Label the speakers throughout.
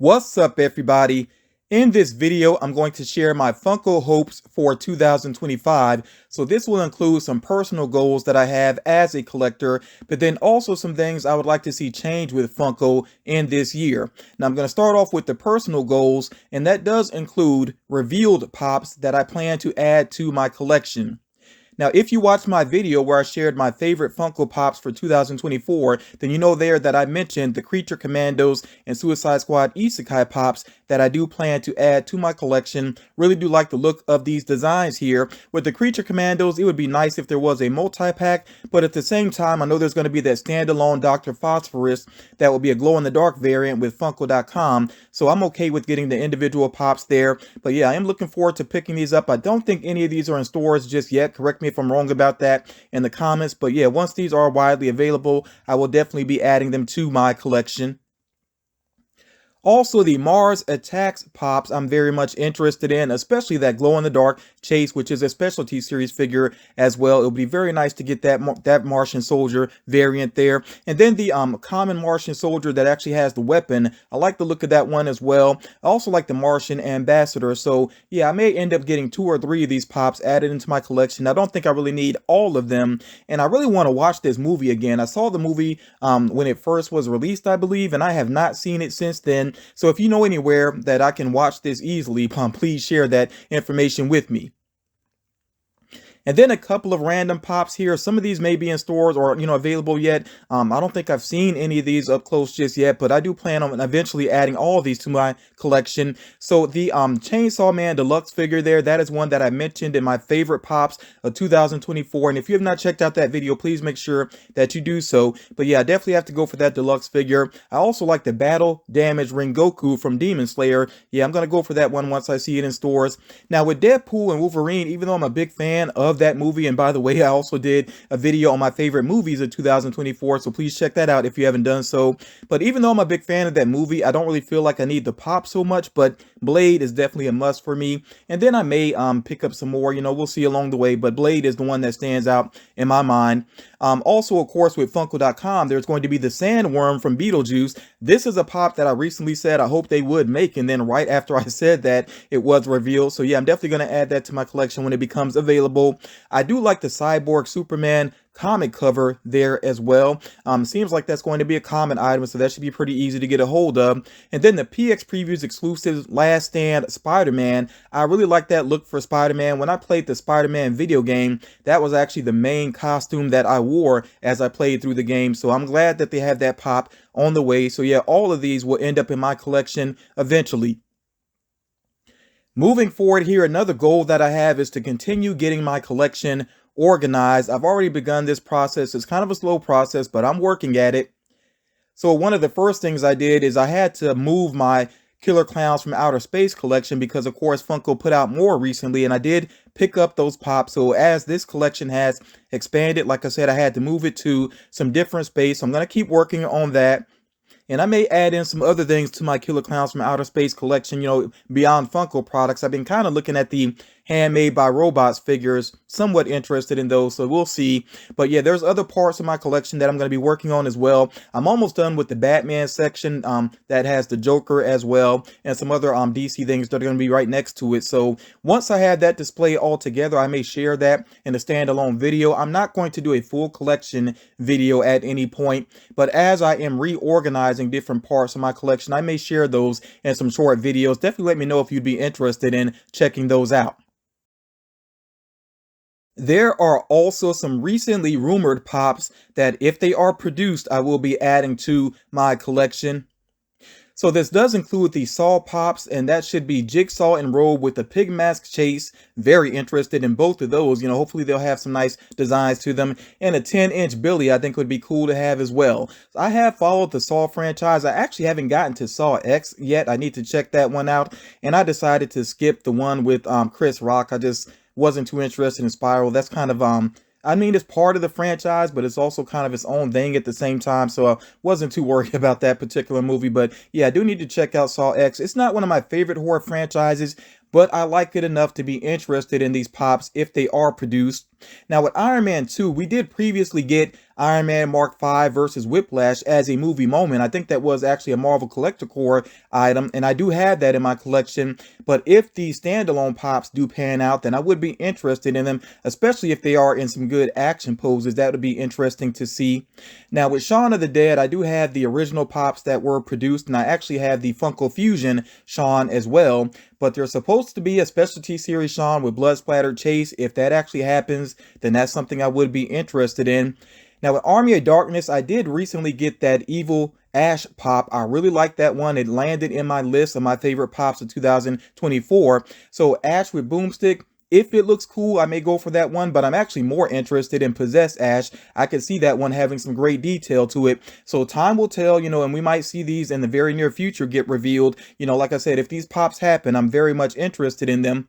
Speaker 1: What's up, everybody? In this video, I'm going to share my Funko Hopes for 2025. So this will include some personal goals that I have as a collector, but then also some things I would like to see change with Funko in this year. Now I'm going to start off with the personal goals, and that does include revealed pops that I plan to add to my collection. Now, if you watched my video where I shared my favorite Funko Pops for 2024, then you know there that I mentioned the Creature Commandos and Suicide Squad Isekai Pops that I do plan to add to my collection. Really do like the look of these designs here. With the Creature Commandos, it would be nice if there was a multi-pack, but at the same time, I know there's going to be that standalone Dr. Phosphorus that will be a glow-in-the-dark variant with Funko.com, so I'm okay with getting the individual pops there. But yeah, I am looking forward to picking these up. I don't think any of these are in stores just yet. Correct me if I'm wrong about that in the comments, but yeah, once these are widely available, I will definitely be adding them to my collection. Also, the Mars Attacks Pops I'm very much interested in, especially that glow-in-the-dark Chase, which is a specialty series figure as well. It would be very nice to get that Martian Soldier variant there. And then the common Martian Soldier that actually has the weapon, I like the look of that one as well. I also like the Martian Ambassador. So yeah, I may end up getting 2 or 3 of these pops added into my collection. I don't think I really need all of them, and I really want to watch this movie again. I saw the movie when it first was released, I believe, and I have not seen it since then. So if you know anywhere that I can watch this easily, please share that information with me. And then a couple of random pops here. Some of these may be in stores or, available yet. I don't think I've seen any of these up close just yet, but I do plan on eventually adding all of these to my collection. So the Chainsaw Man Deluxe figure there, that is one that I mentioned in my favorite pops of 2024. And if you have not checked out that video, please make sure that you do so. But yeah, I definitely have to go for that deluxe figure. I also like the Battle Damage Rengoku from Demon Slayer. Yeah, I'm going to go for that one once I see it in stores. Now with Deadpool and Wolverine, even though I'm a big fan of that movie, and by the way, I also did a video on my favorite movies of 2024, so please check that out if you haven't done so. But even though I'm a big fan of that movie, I don't really feel like I need the pop so much, but Blade is definitely a must for me. And then I may pick up some more, we'll see along the way, but Blade is the one that stands out in my mind. Also, of course, with Funko.com, there's going to be the Sandworm from Beetlejuice. This is a pop that I recently said I hope they would make, and then right after I said that, it was revealed. So yeah, I'm definitely going to add that to my collection when it becomes available. I do like the Cyborg Superman comic cover there as well. Seems like that's going to be a common item, so that should be pretty easy to get a hold of. And then the PX Previews exclusive Last Stand Spider-Man. I really like that look for Spider-Man. When I played the Spider-Man video game, that was actually the main costume that I wore as I played through the game. So I'm glad that they have that pop on the way. So yeah, all of these will end up in my collection eventually. Moving forward here, another goal that I have is to continue getting my collection organized. I've already begun this process. It's kind of a slow process, but I'm working at it. So one of the first things I did is I had to move my Killer Clowns from Outer Space collection because, of course, Funko put out more recently, and I did pick up those pops. So as this collection has expanded, like I said, I had to move it to some different space. So I'm going to keep working on that. And I may add in some other things to my Killer Clowns from Outer Space collection, beyond Funko products. I've been kind of looking at the Handmade by Robots figures, somewhat interested in those, so we'll see. But yeah, there's other parts of my collection that I'm going to be working on as well. I'm almost done with the Batman section that has the Joker as well, and some other DC things that are going to be right next to it. So once I have that display all together, I may share that in a standalone video. I'm not going to do a full collection video at any point, but as I am reorganizing different parts of my collection, I may share those in some short videos. Definitely let me know if you'd be interested in checking those out. There are also some recently rumored pops that, if they are produced, I will be adding to my collection. So this does include the Saw pops, and that should be Jigsaw and Robe with the Pig Mask Chase. Very interested in both of those. Hopefully they'll have some nice designs to them. And a 10-inch Billy I think would be cool to have as well. So I have followed the Saw franchise. I actually haven't gotten to Saw X yet. I need to check that one out. And I decided to skip the one with Chris Rock. I just wasn't too interested in Spiral. That's kind of it's part of the franchise, but it's also kind of its own thing at the same time. So I wasn't too worried about that particular movie. But yeah, I do need to check out Saw X. It's not one of my favorite horror franchises, but I like it enough to be interested in these pops if they are produced. Now with Iron Man 2, we did previously get Iron Man Mark V versus Whiplash as a movie moment. I think that was actually a Marvel Collector Core item, and I do have that in my collection. But if these standalone pops do pan out, then I would be interested in them, especially if they are in some good action poses. That would be interesting to see. Now with Shaun of the Dead, I do have the original pops that were produced, and I actually have the Funko Fusion Shaun as well. But there's supposed to be a specialty series Shaun with blood splattered chase. If that actually happens, then that's something I would be interested in. Now with Army of Darkness, I did recently get that Evil Ash pop. I really like that one. It landed in my list of my favorite pops of 2024. So Ash with Boomstick, if it looks cool, I may go for that one, but I'm actually more interested in Possessed Ash. I could see that one having some great detail to it. So time will tell, and we might see these in the very near future get revealed. Like I said, if these pops happen, I'm very much interested in them.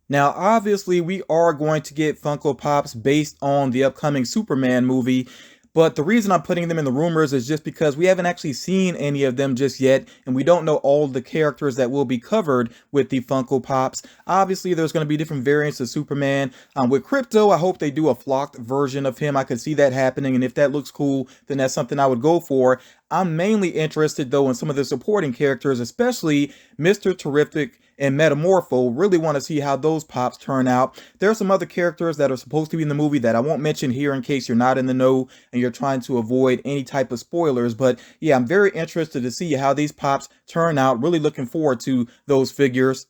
Speaker 1: Now, obviously, we are going to get Funko Pops based on the upcoming Superman movie, but the reason I'm putting them in the rumors is just because we haven't actually seen any of them just yet, and we don't know all the characters that will be covered with the Funko Pops. Obviously, there's going to be different variants of Superman. With Crypto, I hope they do a flocked version of him. I could see that happening, and if that looks cool, then that's something I would go for. I'm mainly interested, though, in some of the supporting characters, especially Mr. Terrific and Metamorpho. Really want to see how those pops turn out. There are some other characters that are supposed to be in the movie that I won't mention here in case you're not in the know and you're trying to avoid any type of spoilers. But yeah, I'm very interested to see how these pops turn out. Really looking forward to those figures.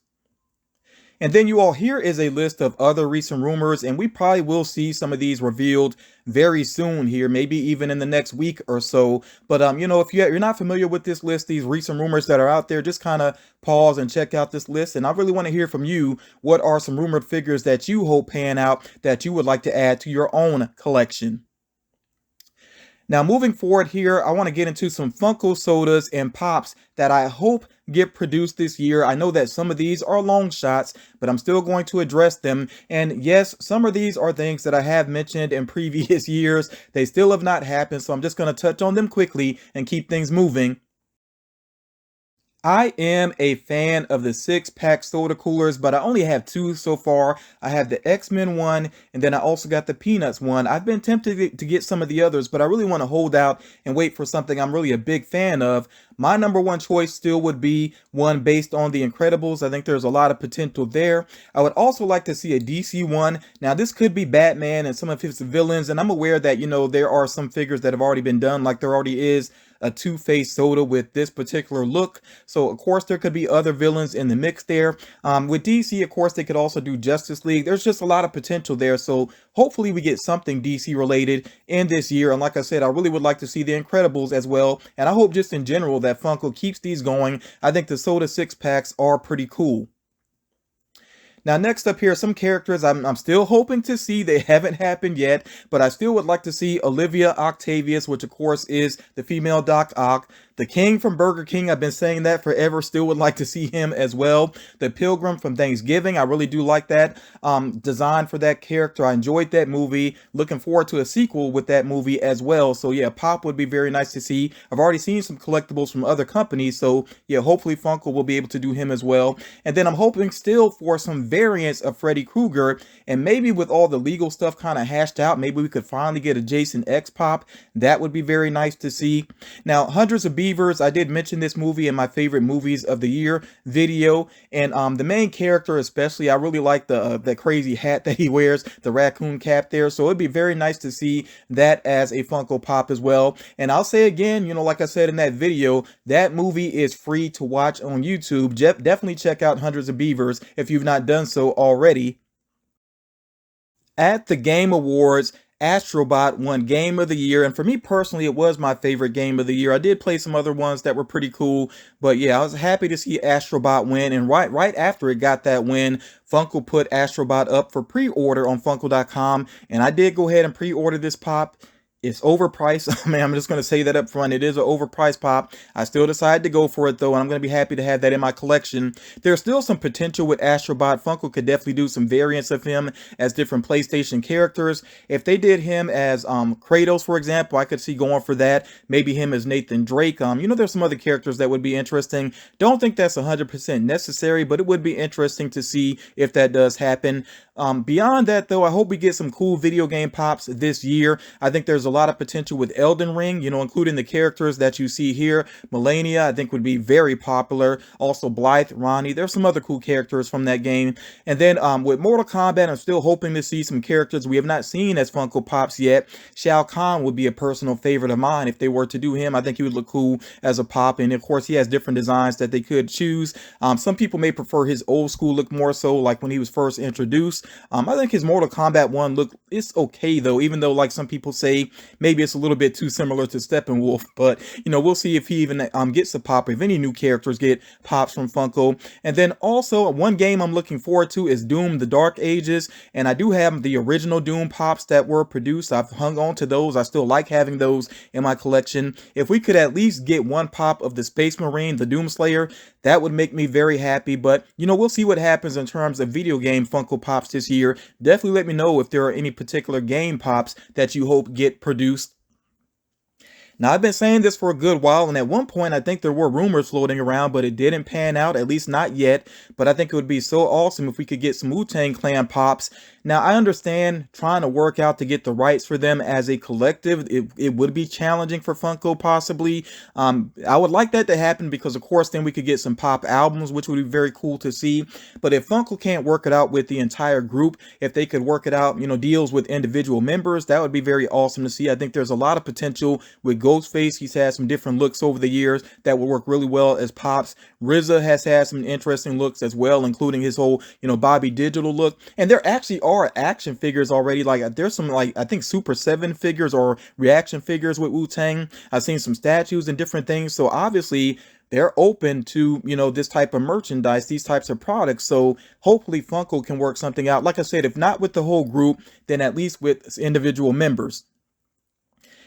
Speaker 1: And then you all, here is a list of other recent rumors, and we probably will see some of these revealed very soon here, maybe even in the next week or so. But if you're not familiar with this list, these recent rumors that are out there, just kind of pause and check out this list. And I really want to hear from you. What are some rumored figures that you hope pan out that you would like to add to your own collection? Now, moving forward here, I want to get into some Funko sodas and pops that I hope get produced this year. I know that some of these are long shots, but I'm still going to address them. And yes, some of these are things that I have mentioned in previous years. They still have not happened, so I'm just going to touch on them quickly and keep things moving. I am a fan of the 6-pack soda coolers, but I only have 2 so far. I have the X-Men one, and then I also got the Peanuts one. I've been tempted to get some of the others, but I really want to hold out and wait for something I'm really a big fan of. My number one choice still would be one based on The Incredibles. I think there's a lot of potential there. I would also like to see a DC one. Now, this could be Batman and some of his villains, and I'm aware that, there are some figures that have already been done, like there already is a Two-Face soda with this particular look. So of course there could be other villains in the mix there. With DC, of course, they could also do Justice League. There's just a lot of potential there. So hopefully we get something DC related in this year. And like I said, I really would like to see The Incredibles as well. And I hope just in general that Funko keeps these going. I think the soda 6-packs are pretty cool. Now, next up here, some characters I'm still hoping to see. They haven't happened yet, but I still would like to see Olivia Octavius, which of course is the female Doc Ock. The King from Burger King, I've been saying that forever, still would like to see him as well. The Pilgrim from Thanksgiving, I really do like that design for that character. I enjoyed that movie. Looking forward to a sequel with that movie as well. So yeah, Pop would be very nice to see. I've already seen some collectibles from other companies, so yeah, hopefully Funko will be able to do him as well. And then I'm hoping still for some variants of Freddy Krueger, and maybe with all the legal stuff kind of hashed out, maybe we could finally get a Jason X pop. That would be very nice to see. Now, Hundreds of Beavers, I did mention this movie in my favorite movies of the year video, and the main character especially, I really like the crazy hat that he wears, the raccoon cap there, so it'd be very nice to see that as a Funko Pop as well. And I'll say again, like I said in that video, that movie is free to watch on YouTube. Definitely check out Hundreds of Beavers if you've not done so already. At the Game Awards, Astrobot won Game of the Year, and for me personally, it was my favorite Game of the Year. I did play some other ones that were pretty cool, but yeah, I was happy to see Astrobot win, and right after it got that win, Funko put Astrobot up for pre-order on Funko.com, and I did go ahead and pre-order this pop. It's overpriced. I mean, I'm just going to say that up front. It is an overpriced pop. I still decided to go for it though, and I'm going to be happy to have that in my collection. There's still some potential with Astrobot. Funko could definitely do some variants of him as different PlayStation characters. If they did him as Kratos, for example, I could see going for that. Maybe him as Nathan Drake. There's some other characters that would be interesting. Don't think that's 100% necessary, but it would be interesting to see if that does happen. Beyond that though, I hope we get some cool video game pops this year. I think there's a lot of potential with Elden Ring, including the characters that you see here. Melania, I think, would be very popular. Also Blythe, Ronnie. There's some other cool characters from that game. And then with Mortal Kombat, I'm still hoping to see some characters we have not seen as Funko Pops yet. Shao Kahn would be a personal favorite of mine if they were to do him. I think he would look cool as a pop. And of course, he has different designs that they could choose. Some people may prefer his old school look more so, like when he was first introduced. I think his Mortal Kombat one look, it's okay though, even though like some people say maybe it's a little bit too similar to Steppenwolf, but we'll see if he even gets a pop, if any new characters get pops from Funko. And then also one game I'm looking forward to is Doom the Dark Ages, and I do have the original Doom pops that were produced. I've hung on to those. I still like having those in my collection. If we could at least get one pop of the Space Marine, the Doom Slayer, that would make me very happy. But we'll see what happens in terms of video game Funko Pops this year. Definitely let me know if there are any particular game pops that you hope get produced. Now, I've been saying this for a good while, and at one point I think there were rumors floating around, but it didn't pan out, at least not yet. But I think it would be so awesome if we could get some Wu-Tang Clan pops. Now, I understand trying to work out to get the rights for them as a collective. It would be challenging for Funko, possibly. I would like that to happen because, of course, then we could get some pop albums, which would be very cool to see. But if Funko can't work it out with the entire group, if they could work it out, deals with individual members, that would be very awesome to see. I think there's a lot of potential with Ghostface. He's had some different looks over the years that will work really well as pops. RZA has had some interesting looks as well, including his whole, Bobby Digital look. And there actually are action figures already. Like there's some, like, I think Super 7 figures or reaction figures with Wu-Tang. I've seen some statues and different things. So obviously they're open to, this type of merchandise, these types of products. So hopefully Funko can work something out. Like I said, if not with the whole group, then at least with individual members.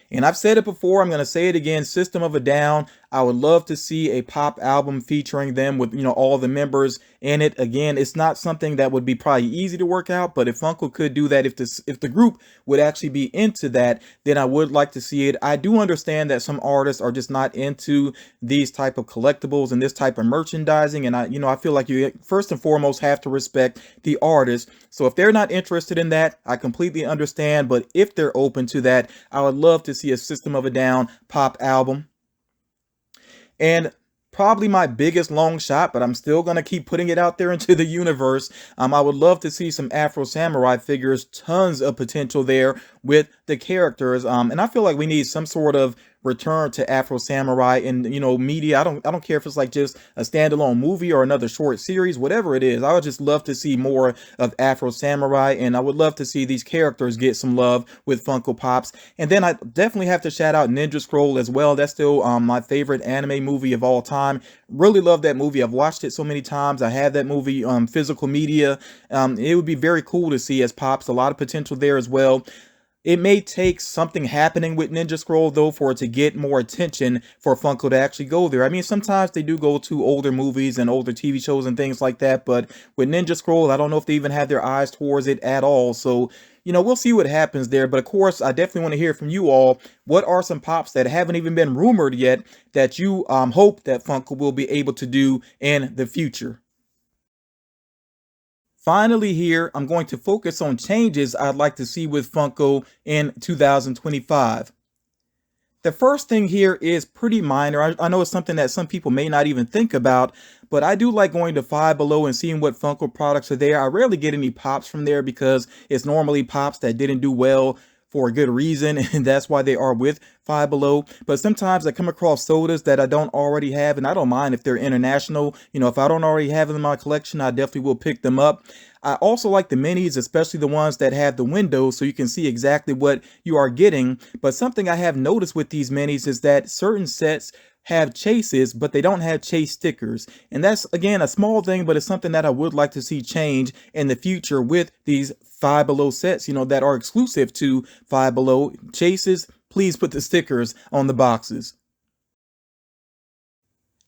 Speaker 1: And I've said it before, I'm going to say it again, System of a Down. I would love to see a pop album featuring them with, all the members in it. Again, it's not something that would be probably easy to work out, but if Funko could do that, if the group would actually be into that, then I would like to see it. I do understand that some artists are just not into these type of collectibles and this type of merchandising. And I feel like you first and foremost have to respect the artist. So if they're not interested in that, I completely understand. But if they're open to that, I would love to see a System of a Down pop album. And probably my biggest long shot, but I'm still going to keep putting it out there into the universe. I would love to see some Afro Samurai figures. Tons of potential there with the characters. And I feel like we need some sort of return to Afro Samurai in, media. I don't care if it's like just a standalone movie or another short series, whatever it is. I would just love to see more of Afro Samurai, and I would love to see these characters get some love with Funko Pops. And then I definitely have to shout out Ninja Scroll as well. That's still my favorite anime movie of all time. Really love that movie. I've watched it so many times. I have that movie physical media. It would be very cool to see as Pops. A lot of potential there as well. It may take something happening with Ninja Scroll, though, for it to get more attention for Funko to actually go there. I mean, sometimes they do go to older movies and older TV shows and things like that, but with Ninja Scroll, I don't know if they even have their eyes towards it at all. So, we'll see what happens there. But of course, I definitely want to hear from you all. What are some pops that haven't even been rumored yet that you hope that Funko will be able to do in the future? Finally here, I'm going to focus on changes I'd like to see with Funko in 2025. The first thing here is pretty minor. I know it's something that some people may not even think about, but I do like going to Five Below and seeing what Funko products are there. I rarely get any pops from there because it's normally pops that didn't do well for a good reason, and that's why they are with Five Below. But sometimes I come across sodas that I don't already have, and I don't mind if they're international. If I don't already have them in my collection, I definitely will pick them up. I also like the minis, especially the ones that have the windows so you can see exactly what you are getting. But something I have noticed with these minis is that certain sets have chases, but they don't have chase stickers. And that's, again, a small thing, but it's something that I would like to see change in the future with these Five Below sets, that are exclusive to Five Below. Chases please put the stickers on the boxes.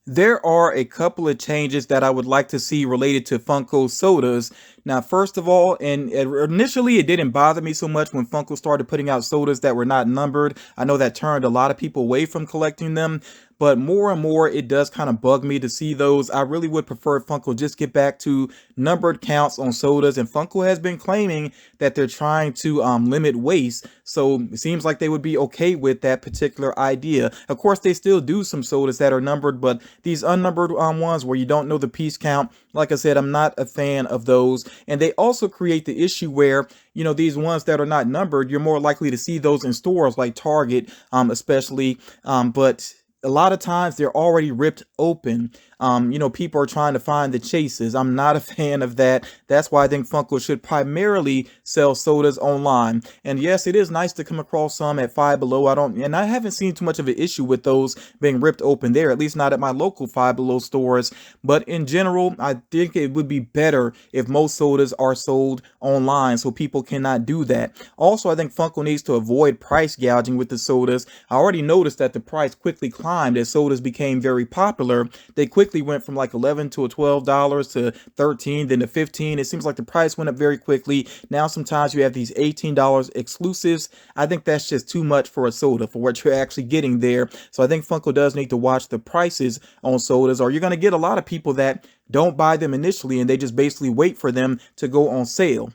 Speaker 1: There are a couple of changes that I would like to see related to Funko sodas. Now, first of all, and initially it didn't bother me so much when Funko started putting out sodas that were not numbered. I know that turned a lot of people away from collecting them, but more and more it does kind of bug me to see those. I really would prefer Funko just get back to numbered counts on sodas, and Funko has been claiming that they're trying to limit waste, so it seems like they would be okay with that particular idea. Of course, they still do some sodas that are numbered, but these unnumbered ones where you don't know the piece count, like I said, I'm not a fan of those. And they also create the issue where, you know, these ones that are not numbered, you're more likely to see those in stores like Target, especially, but a lot of times they're already ripped open. You know, people are trying to find the chases. I'm not a fan of that. That's why I think Funko should primarily sell sodas online. And yes, it is nice to come across some at Five Below. I haven't seen too much of an issue with those being ripped open there, at least not at my local Five Below stores. But in general, I think it would be better if most sodas are sold online so people cannot do that. Also, I think Funko needs to avoid price gouging with the sodas. I already noticed that the price quickly climbed as sodas became very popular. They quickly went from like $11 to $12 to $13, then to $15. It seems like the price went up very quickly. Now sometimes you have these $18 exclusives. I think that's just too much for a soda for what you're actually getting there. So I think Funko does need to watch the prices on sodas, or you're going to get a lot of people that don't buy them initially and they just basically wait for them to go on sale.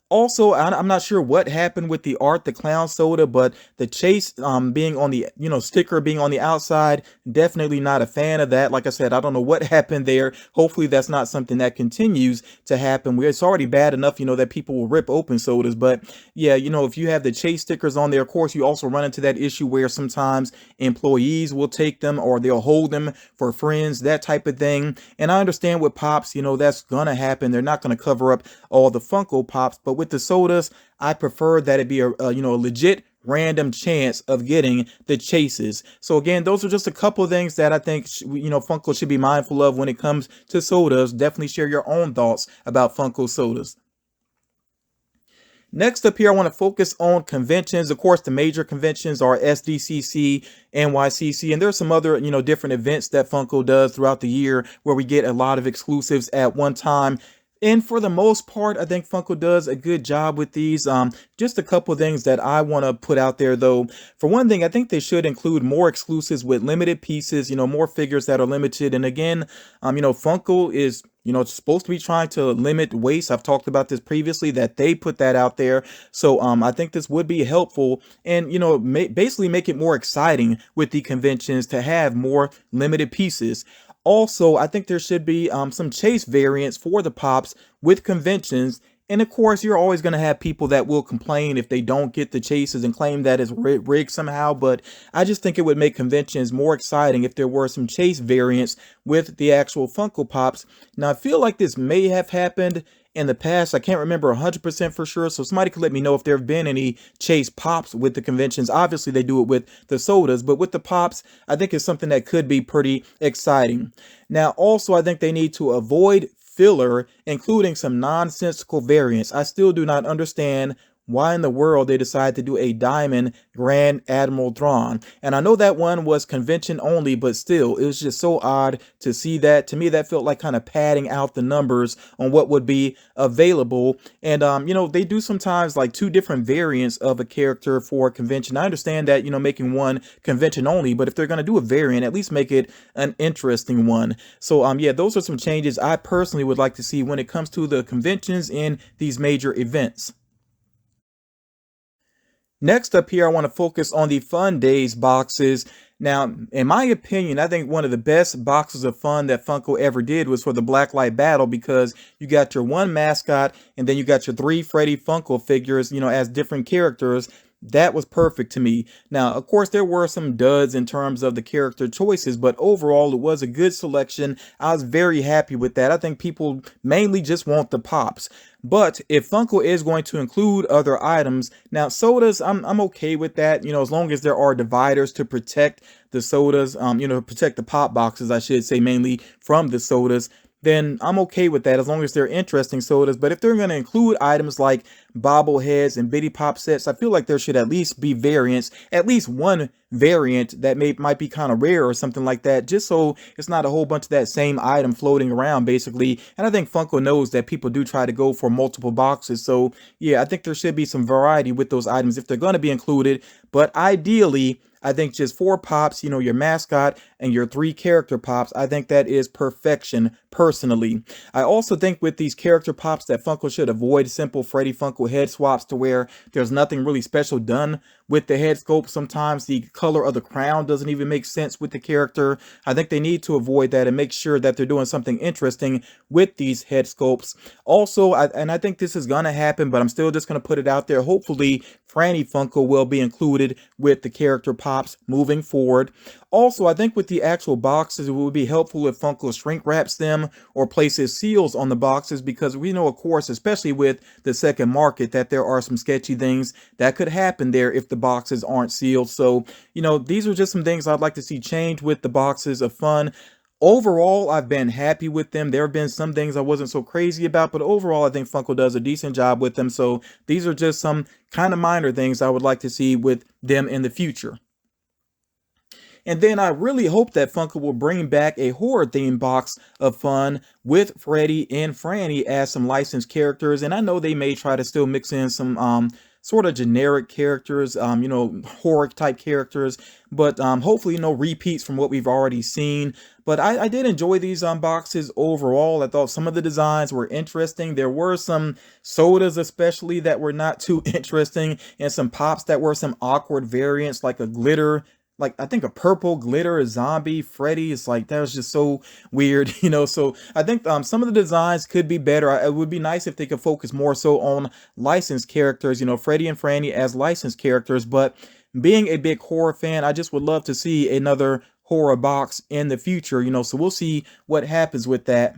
Speaker 1: Also, I'm not sure what happened with the Art the Clown soda, but the chase being on the, you know, sticker being on the outside, definitely not a fan of that. Like I said, I don't know what happened there. Hopefully that's not something that continues to happen. It's already bad enough, you know, that people will rip open sodas, but yeah, you know, if you have the chase stickers on there, of course, you also run into that issue where sometimes employees will take them or they'll hold them for friends, that type of thing. And I understand with Pops, you know, that's gonna happen. They're not gonna cover up all the Funko Pops, but with the sodas, I prefer that it be a you know, a legit random chance of getting the chases. So again, those are just a couple of things that I think you know, Funko should be mindful of when it comes to sodas. Definitely share your own thoughts about Funko sodas. Next up here, I want to focus on conventions. Of course, the major conventions are SDCC, NYCC, and there's some other, you know, different events that Funko does throughout the year where we get a lot of exclusives at one time. And for the most part, I think Funko does a good job with these. Just a couple of things that I want to put out there, though. For one thing, I think they should include more exclusives with limited pieces, you know, more figures that are limited. And again, you know, Funko is, you know, it's supposed to be trying to limit waste. I've talked about this previously, that they put that out there. So I think this would be helpful and, you know, basically make it more exciting with the conventions to have more limited pieces. Also, I think there should be some chase variants for the Pops with conventions. And of course, you're always going to have people that will complain if they don't get the chases and claim that it's rigged somehow. But I just think it would make conventions more exciting if there were some chase variants with the actual Funko Pops. Now, I feel like this may have happened in the past. I can't remember 100% for sure, so somebody could let me know if there have been any chase Pops with the conventions. Obviously, they do it with the sodas, but with the Pops, I think it's something that could be pretty exciting. Now, also, I think they need to avoid filler, including some nonsensical variants. I still do not understand why in the world they decided to do a Diamond Grand Admiral Thrawn. And I know that one was convention only, but still, it was just so odd to see that. To me, that felt like kind of padding out the numbers on what would be available. And, you know, they do sometimes like two different variants of a character for a convention. I understand that, you know, making one convention only, but if they're going to do a variant, at least make it an interesting one. So, yeah, those are some changes I personally would like to see when it comes to the conventions in these major events. Next up here, I want to focus on the Fun Days boxes. Now, in my opinion, I think one of the best boxes of fun that Funko ever did was for the Blacklight Battle, because you got your one mascot and then you got your 3 Freddy Funko figures, you know, as different characters. That was perfect to me. Now, of course, there were some duds in terms of the character choices, but overall, it was a good selection. I was very happy with that. I think people mainly just want the Pops. But if Funko is going to include other items, now sodas, I'm okay with that, you know, as long as there are dividers to protect the sodas, you know, protect the pop boxes, I should say, mainly from the sodas. then I'm okay with that as long as they're interesting sodas. But if they're going to include items like bobbleheads and bitty pop sets, I feel like there should at least be variants, at least one variant that might be kind of rare or something like that, just so it's not a whole bunch of that same item floating around basically. And I think Funko knows that people do try to go for multiple boxes, so yeah, I think there should be some variety with those items if they're going to be included. But ideally, I think just 4 pops, you know, your mascot and your 3 character pops, I think that is perfection personally. I also think with these character pops that Funko should avoid simple Freddy Funko head swaps to where there's nothing really special done with the head sculpt. Sometimes the color of the crown doesn't even make sense with the character. I think they need to avoid that and make sure that they're doing something interesting with these head sculpts. Also, I think this is gonna happen, but I'm still just gonna put it out there. Hopefully, Franny Funko will be included with the character pops moving forward. Also, I think with the actual boxes, it would be helpful if Funko shrink wraps them or places seals on the boxes, because we know, of course, especially with the second market, that there are some sketchy things that could happen there if the boxes aren't sealed. So, you know, these are just some things I'd like to see change with the boxes of fun. Overall, I've been happy with them. There have been some things I wasn't so crazy about, but overall, I think Funko does a decent job with them. So these are just some kind of minor things I would like to see with them in the future. And then I really hope that Funko will bring back a horror themed box of fun with Freddy and Franny as some licensed characters. And I know they may try to still mix in some sort of generic characters, you know, horror type characters, but hopefully no repeats from what we've already seen. But I did enjoy these boxes overall. I thought some of the designs were interesting. There were some sodas especially that were not too interesting, and some pops that were some awkward variants, like a glitter, like I think a purple glitter zombie Freddy. It's like that was just so weird, you know. So I think some of the designs could be better. It would be nice if they could focus more so on licensed characters, you know, Freddy and Franny as licensed characters. But being a big horror fan, I just would love to see another horror box in the future, you know. So we'll see what happens with that.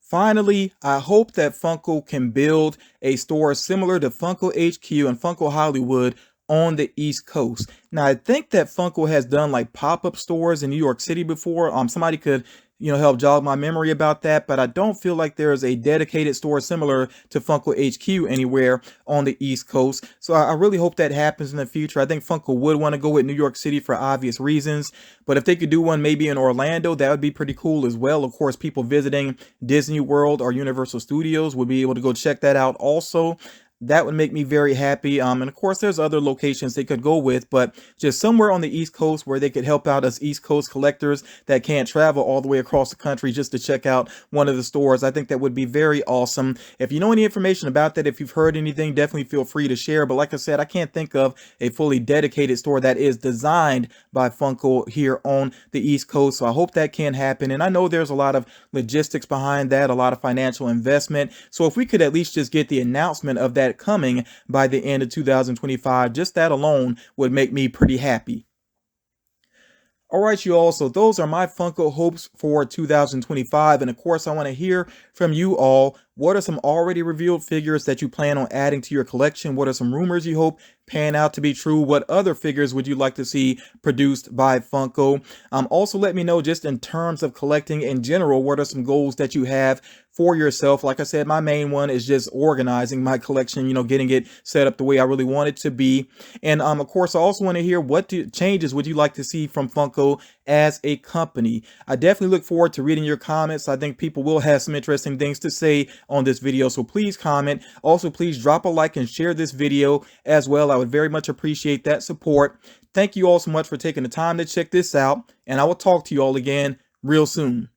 Speaker 1: Finally, I hope that Funko can build a store similar to Funko HQ and Funko Hollywood on the East Coast. Now, I think that Funko has done like pop-up stores in New York City before. Somebody could, you know, help jog my memory about that, but I don't feel like there is a dedicated store similar to Funko HQ anywhere on the East Coast. So I really hope that happens in the future. I think Funko would want to go with New York City for obvious reasons, but if they could do one maybe in Orlando, that would be pretty cool as well. Of course, people visiting Disney World or Universal Studios would be able to go check that out also. That would make me very happy. And of course, there's other locations they could go with, but just somewhere on the East Coast where they could help out us East Coast collectors that can't travel all the way across the country just to check out one of the stores. I think that would be very awesome. If you know any information about that, if you've heard anything, definitely feel free to share. But like I said, I can't think of a fully dedicated store that is designed by Funko here on the East Coast. So I hope that can happen. And I know there's a lot of logistics behind that, a lot of financial investment. So if we could at least just get the announcement of that coming by the end of 2025, just that alone would make me pretty happy. All right, you all, so those are my Funko hopes for 2025. And of course, I want to hear from you all. What are some already revealed figures that you plan on adding to your collection? What are some rumors you hope pan out to be true? What other figures would you like to see produced by Funko? Also, let me know just in terms of collecting in general, what are some goals that you have for yourself? Like I said, my main one is just organizing my collection, you know, getting it set up the way I really want it to be. And of course, I also want to hear what changes would you like to see from Funko as a company. I definitely look forward to reading your comments. I think people will have some interesting things to say on this video, so please comment. Also, please drop a like and share this video as well. I would very much appreciate that support. Thank you all so much for taking the time to check this out, and I will talk to you all again real soon.